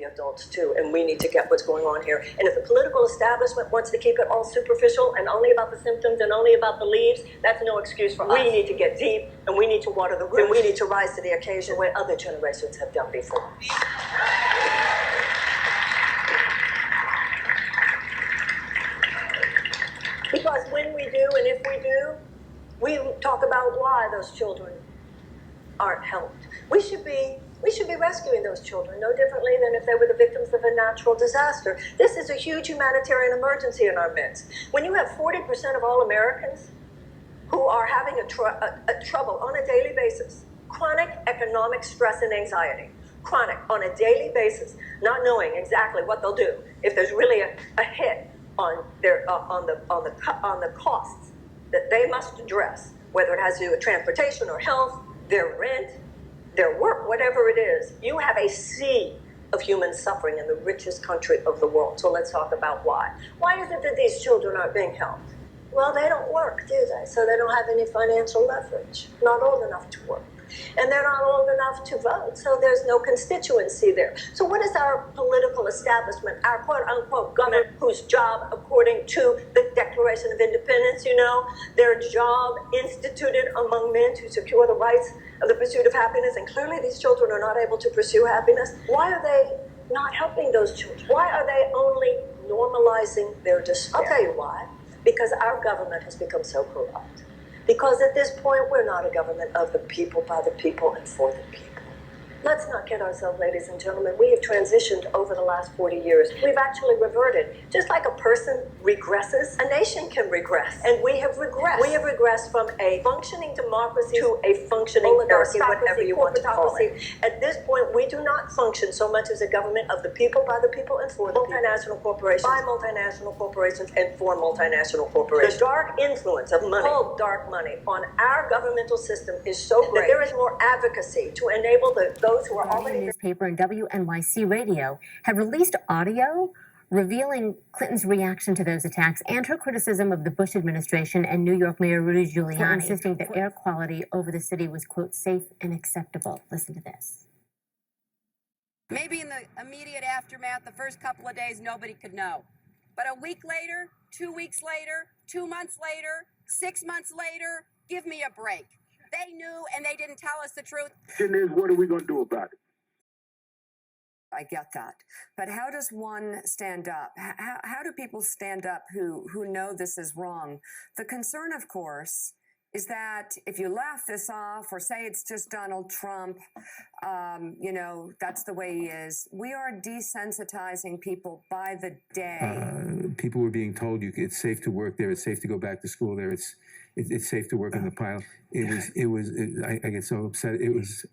the adults too, and we need to get what's going on here. And if the political establishment wants to keep it all superficial and only about the symptoms and only about the leaves, that's no excuse for us. We need to get deep, and we need to water the roots, and we need to rise to the occasion what other generations have done before. Because when we do, and if we do, we talk about why those children aren't helped. We should be rescuing those children no differently than if they were the victims of a natural disaster. This is a huge humanitarian emergency in our midst. When you have 40% of all Americans who are having a trouble on a daily basis, chronic economic stress and anxiety, chronic on a daily basis, not knowing exactly what they'll do if there's really a hit on their on the costs that they must address, whether it has to do with transportation or health, their rent, their work, whatever it is. You have a sea of human suffering in the richest country of the world. So let's talk about why. Why is it that these children aren't being helped? Well, they don't work, do they? So they don't have any financial leverage. Not old enough to work. And they're not old enough to vote, so there's no constituency there. So what is our political establishment, our quote-unquote government, whose job, according to the Declaration of Independence, their job instituted among men to secure the rights of the pursuit of happiness, and clearly these children are not able to pursue happiness. Why are they not helping those children? Why are they only normalizing their despair? I'll tell you why. Because our government has become so corrupt. Because at this point, we're not a government of the people, by the people, and for the people. Let's not kid ourselves, ladies and gentlemen. We have transitioned over the last 40 years. We've actually reverted. Just like a person regresses, a nation can regress. And we have regressed. We have regressed from a functioning democracy to a functioning oligarchy, whatever you want to call it. At this point, we do not function so much as a government of the people, by the people, and for the multinational corporations, by multinational corporations, and for multinational corporations. The dark influence of money, called dark money, on our governmental system is so great that there is more advocacy to enable those who are already... The newspaper and WNYC Radio have released audio revealing Clinton's reaction to those attacks and her criticism of the Bush administration and New York Mayor Rudy Giuliani, insisting that air quality over the city was, quote, safe and acceptable. Listen to this. Maybe in the immediate aftermath, the first couple of days, nobody could know. But a week later, 2 weeks later, 2 months later, 6 months later, give me a break. They knew and they didn't tell us the truth. The question is, what are we going to do about it? I get that. But how does one stand up? How do people stand up who know this is wrong? The concern, of course, is that if you laugh this off or say it's just Donald Trump, that's the way he is. We are desensitizing people by the day. People were being told it's safe to work there, it's safe to go back to school there, it's safe to work on the pile. I get so upset. It was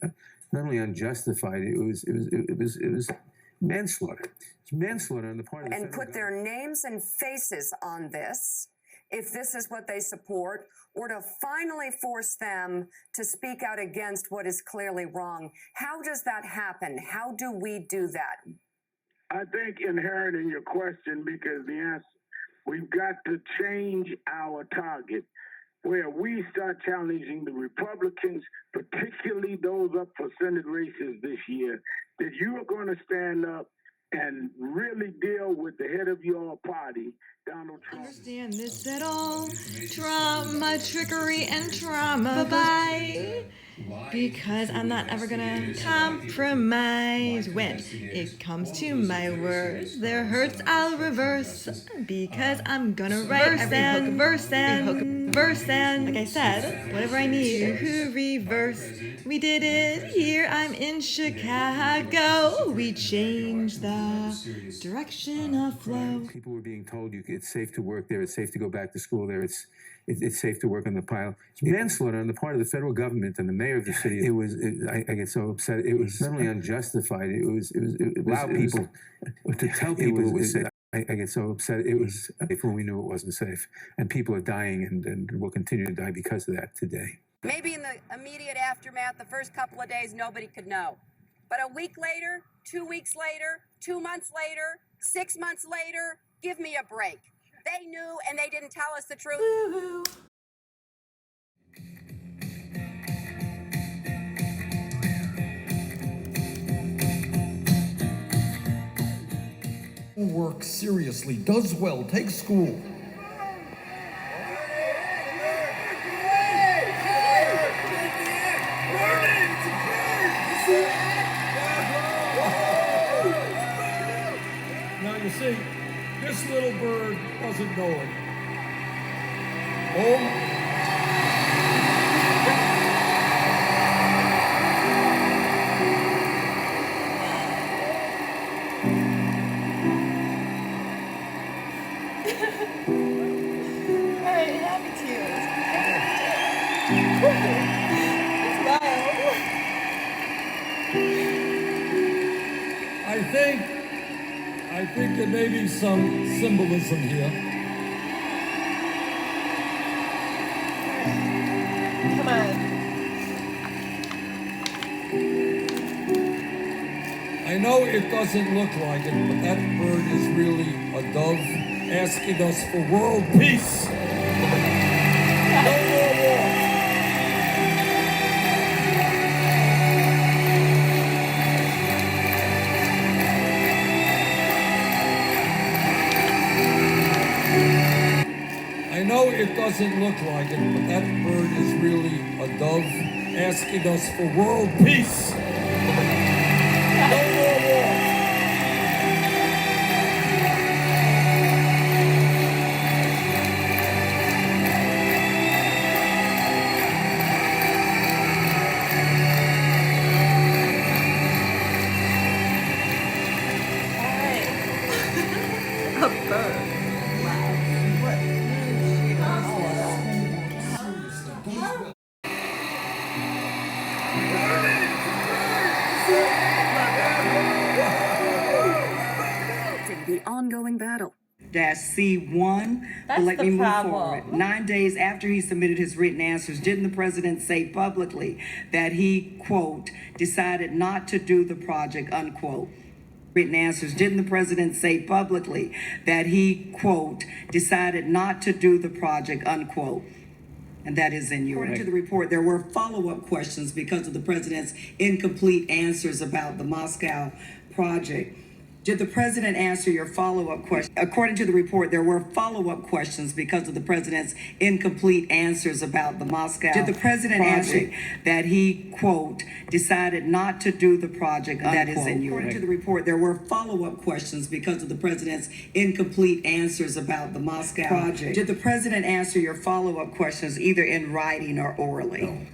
not only unjustified. It was manslaughter. It's manslaughter on the part of the and put their names and faces on this, if this is what they support, or to finally force them to speak out against what is clearly wrong. How does that happen? How do we do that? I think inherent in your question, because the answer, we've got to change our target, where we start challenging the Republicans, particularly those up for Senate races this year, that you are going to stand up and really deal with the head of your party, Donald Trump. Understand this at all? Trauma, trickery, and trauma. Bye-bye. Because I'm not ever gonna compromise when it comes to my words. Their hurts I'll reverse, because I'm gonna write every hook verse and like I said, whatever I need to reverse. We did it here. I'm in Chicago. We changed the direction of flow. People were being told it's safe to work there, it's safe to go back to school there, it's safe to work on the pile. It's manslaughter on the part of the federal government and the mayor of the city. I get so upset. It was not only unjustified. It allowed people to tell people it was safe. I get so upset. It was safe when we knew it wasn't safe, and people are dying and will continue to die because of that today. Maybe in the immediate aftermath, the first couple of days, nobody could know. But a week later, 2 weeks later, 2 months later, 6 months later, give me a break. They knew and they didn't tell us the truth. Woo-hoo. Work seriously, does well, takes school. Now you see, this little bird doesn't know it. Oh. I think there may be some symbolism here. Come on. I know it doesn't look like it, but that bird is really a dove asking us for world peace. No more war. I know it doesn't look like it, but that bird is really a dove asking us for world peace. No more war. A bird. The ongoing battle. C1 will let me move forward. 9 days after he submitted his written answers, didn't the president say publicly that he, quote, decided not to do the project, unquote? Written answers, didn't the president say publicly that he, quote, decided not to do the project, unquote? And that is in your. According to the report, there were follow-up questions because of the president's incomplete answers about the Moscow project. Did the president answer your follow-up question? According to the report, there were follow-up questions because of the president's incomplete answers about the Moscow. Did the president answer that he, quote, decided not to do the project? That is in your. According to the report, there were follow-up questions because of the president's incomplete answers about the Moscow project. Did the president answer your follow-up questions either in writing or orally? No.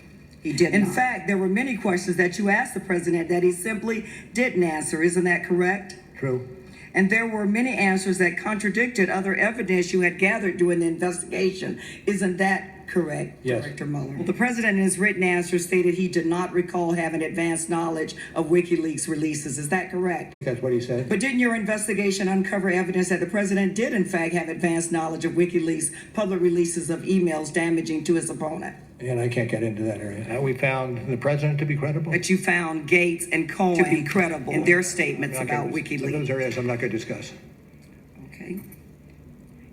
He did not. In fact, there were many questions that you asked the president that he simply didn't answer. Isn't that correct? True. And there were many answers that contradicted other evidence you had gathered during the investigation. Isn't that correct, Yes. Director Mueller? Well, the president in his written answer stated he did not recall having advanced knowledge of WikiLeaks releases. Is that correct? That's what he said. But didn't your investigation uncover evidence that the president did in fact have advanced knowledge of WikiLeaks public releases of emails damaging to his opponent? And I can't get into that area. We found the president to be credible. That you found Gates and Cohen to be credible in their statements about WikiLeaks. Those areas I'm not going to discuss. Okay.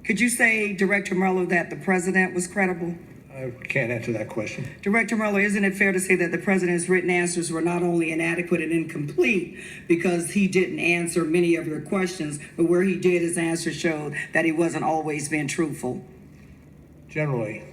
Could you say, Director Mueller, that the president was credible? I can't answer that question. Director Mueller, isn't it fair to say that the president's written answers were not only inadequate and incomplete because he didn't answer many of your questions, but where he did, his answers showed that he wasn't always being truthful? Generally.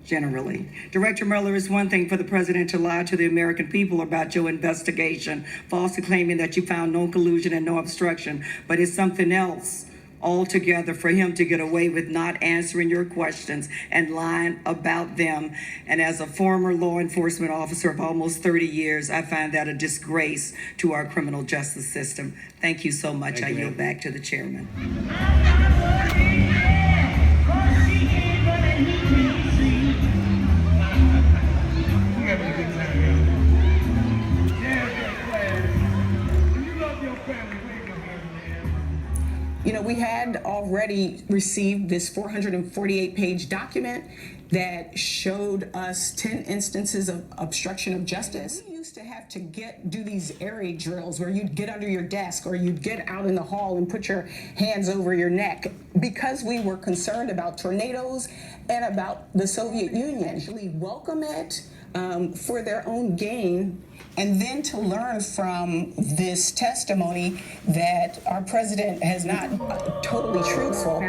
Director Mueller, it's one thing for the president to lie to the American people about your investigation, falsely claiming that you found no collusion and no obstruction, but it's something else altogether for him to get away with not answering your questions and lying about them. And as a former law enforcement officer of almost 30 years, I find that a disgrace to our criminal justice system. Thank you so much. I yield back to the chairman. You know, we had already received this 448-page document that showed us 10 instances of obstruction of justice. We used to have to do these area drills where you'd get under your desk or you'd get out in the hall and put your hands over your neck because we were concerned about tornadoes and about the Soviet Union. Actually welcome it. for their own gain, and then to learn from this testimony that our president has not totally truthful. He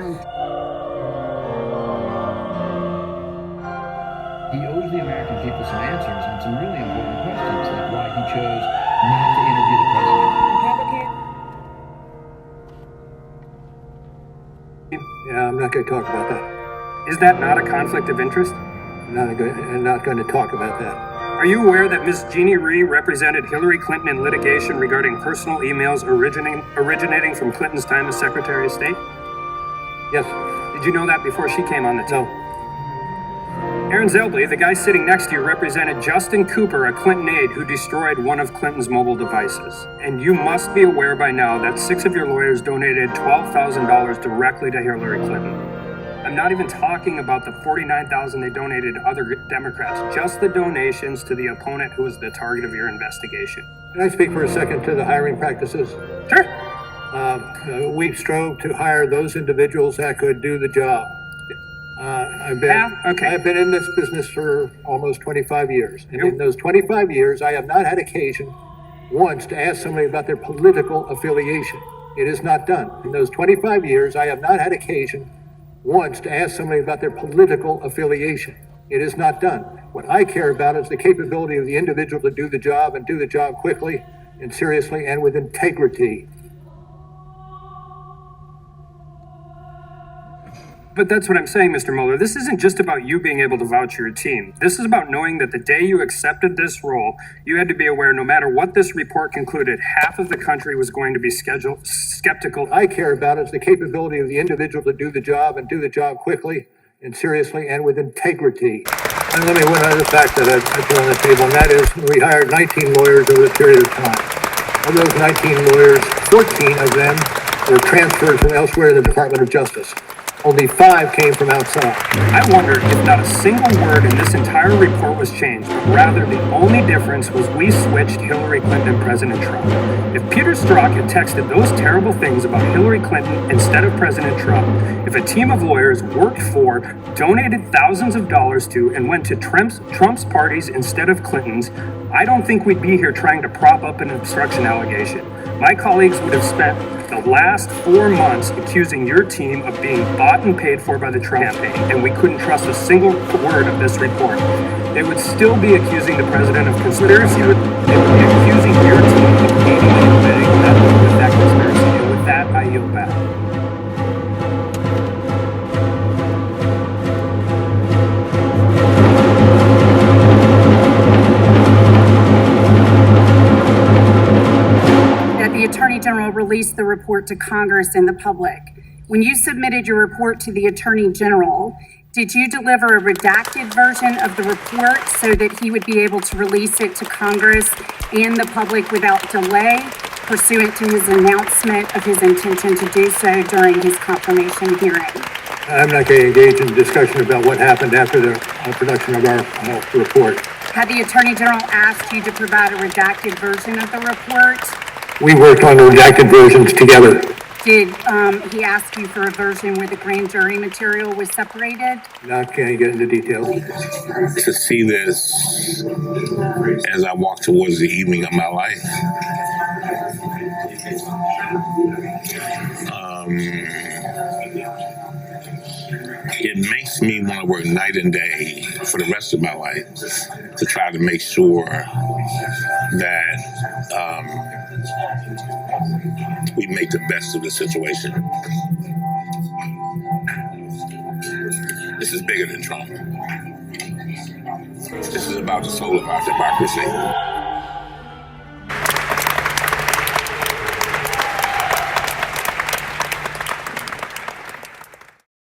owes the American people some answers on some really important questions, like why he chose not to interview the president. Yeah, I'm not going to talk about that. Is that not a conflict of interest? I'm not going to talk about that. Are you aware that Ms. Jeannie Rhee represented Hillary Clinton in litigation regarding personal emails originating from Clinton's time as Secretary of State? Yes. Did you know that before she came on the team? No. Aaron Zelbley, the guy sitting next to you, represented Justin Cooper, a Clinton aide who destroyed one of Clinton's mobile devices. And you must be aware by now that 6 of your lawyers donated $12,000 directly to Hillary Clinton. I'm not even talking about the $49,000 they donated to other Democrats, just the donations to the opponent who was the target of your investigation. Can I speak for a second to the hiring practices? Sure. We strove to hire those individuals that could do the job. I've been in this business for almost 25 years. And in those 25 years, I have not had occasion once to ask somebody about their political affiliation. It is not done. In those 25 years, I have not had occasion once to ask somebody about their political affiliation. It is not done. What I care about is the capability of the individual to do the job and do the job quickly and seriously and with integrity. But that's what I'm saying, Mr. Mueller. This isn't just about you being able to vouch for your team. This is about knowing that the day you accepted this role, you had to be aware no matter what this report concluded, half of the country was going to be skeptical. What I care about is the capability of the individual to do the job and do the job quickly and seriously and with integrity. And let me one other fact that I put on the table, and that is we hired 19 lawyers over a period of time. Of those 19 lawyers, 14 of them were transferred from elsewhere in the Department of Justice. Only 5 came from outside. I wonder if not a single word in this entire report was changed, but rather the only difference was we switched Hillary Clinton and President Trump. If Peter Strzok had texted those terrible things about Hillary Clinton instead of President Trump, if a team of lawyers worked for, donated thousands of dollars to, and went to Trump's parties instead of Clinton's, I don't think we'd be here trying to prop up an obstruction allegation. My colleagues would have spent the last 4 months accusing your team of being bought and paid for by the Trump campaign, and we couldn't trust a single word of this report. They would still be accusing the president of conspiracy. They would be accusing your team of aiding and abetting with that conspiracy. And with that, I yield back. The Attorney General released the report to Congress and the public. When you submitted your report to the Attorney General, did you deliver a redacted version of the report so that he would be able to release it to Congress and the public without delay, pursuant to his announcement of his intention to do so during his confirmation hearing? I'm not going to engage in discussion about what happened after the production of our report. Had the Attorney General asked you to provide a redacted version of the report? We worked on the redacted versions together. Did he ask you for a version where the grand jury material was separated? Not going to get into details. To see this as I walk towards the evening of my life, it makes me want to work night and day for the rest of my life to try to make sure that we make the best of the situation. This is bigger than Trump. This is about the soul of our democracy.